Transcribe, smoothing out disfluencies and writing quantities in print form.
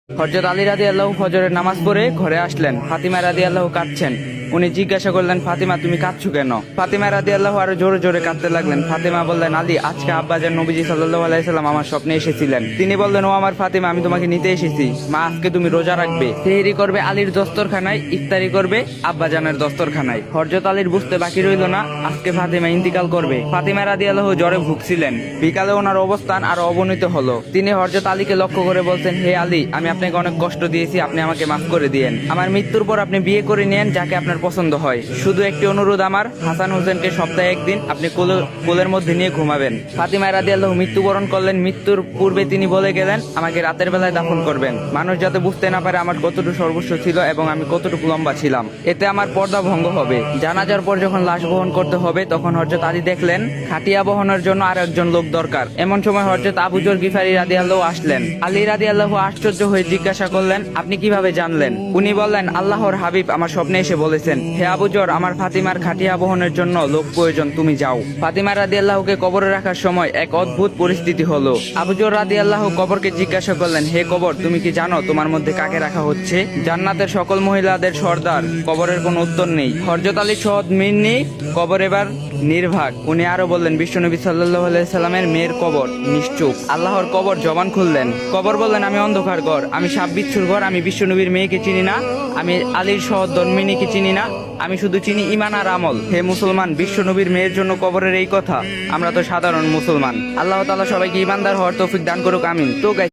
হযরত আলী রাদিয়াল্লাহু ফজরের নামাজ পড়ে ঘরে আসলেন। ফাতিমা রাদিয়াল্লাহু কাঁদছেন। উনি জিজ্ঞাসা করলেন, ফাতিমা তুমি কাঁদছো কেন? ফাতিমা রাদিয়াল্লাহু আরো জোরে জোরে কাঁদতে লাগলেন। ফাতিমা বললেন, আলী, আজকে আব্বাজান নবীজি সাল্লাল্লাহু আলাইহি সাল্লাম আমার স্বপ্নে এসেছিলেন। তিনি বললেন, ও আমার ফাতিমা, আমি তোমাকে নিতে এসেছি। মা, আজকে তুমি রোজা রাখবে। সেহরি করবে আলীর দস্তরখানায়, ইফতারি করবে আব্বাজানের দস্তরখানায়। হযরত আলীর বুঝতে বাকি রইল না, আজকে ফাতিমা ইন্তিকাল করবে। ফাতিমা রাদিয়াল্লাহু জ্বরে ভুগছিলেন। বিকালে ওনার অবস্থান আরো অবনীত হলো। তিনি হযরত আলীকে লক্ষ্য করে বলছেন, হে আলী, আমি আপনাকে অনেক কষ্ট দিয়েছি, আপনি আমাকে মাফ করে দিয়েন। আমার মৃত্যুর পর আপনি বিয়ে করে নেন যাকে আপনার পছন্দ হয়। শুধু একটি অনুরোধ আমার, হাসান হোসেনকে সপ্তাহে একদিন আপনি কোলের মধ্যে নিয়ে ঘুমাবেন। ফাতিমা রাদিয়াল্লাহু মৃত্যুবরণ করলেন। মৃত্যুর পূর্বে তিনি বলে গেলেন, আমাকে রাতের বেলায় দাফন করবেন। মানুষ যাতে বুঝতে না পারে আমার কতটুকু সর্বস্ব ছিল এবং আমি কতটুকু লম্বা ছিলাম, এতে আমার পর্দা ভঙ্গ হবে। জানাজার পর যখন লাশ বহন করতে হবে, তখন হযরত আলী দেখলেন খাটিয়া বহনের জন্য আর একজন লোক দরকার। এমন সময় হযরত আবু যর গিফারি রাদিয়াল্লাহু আসলেন। আলী রাদিয়াল্লাহু আশ্চর্য হয়ে জিজ্ঞাসা করলেন, আপনি কিভাবে জানলেন? উনি বললেন, আল্লাহর হাবিব আমার স্বপ্নে এসে বলেছেন, হে আবু যর, আমার ফাতিমার খাটিয়া বহনের জন্য লোক প্রয়োজন, তুমি যাও। ফাতিমা রাদিয়াল্লাহুকে কবরে রাখার সময় এক অদ্ভুত পরিস্থিতি হলো। আবু যর রাদিয়াল্লাহু কবরকে জিজ্ঞাসা করলেন, হে কবর, তুমি কি জানো তোমার মধ্যে কাকে রাখা হচ্ছে? জান্নাতের সকল মহিলাদের সর্দার। কবরের কোনো উত্তর নেই। হযরত আলী সহদ মিন্নি, কবর এবার নির্ভাগ। উনি আরো বললেন, বিশ্বনবী সাল্লাল্লাহু আলাইহি সাল্লামের মেয়ের কবর নিশ্চুপ। আল্লাহর কবর জবান খুললেন। কবর বললেন, আমি অন্ধকার ঘর, আমি সাপ বিচ্ছুর ঘর, আমি বিশ্বনবীর মেয়েকে চিনি না, আমি আলীর সহদ মিন্নিকে চিনি না, আমি শুধু চিনি ঈমান আর আমল। হে মুসলমান, বিশ্বনবীর মেয়ের জন্য কবরের এই কথা? আমরা তো সাধারণ মুসলমান। আল্লাহ তাআলা সবাইকে ঈমানদার হওয়ার তৌফিক দান করুক, আমিন। তো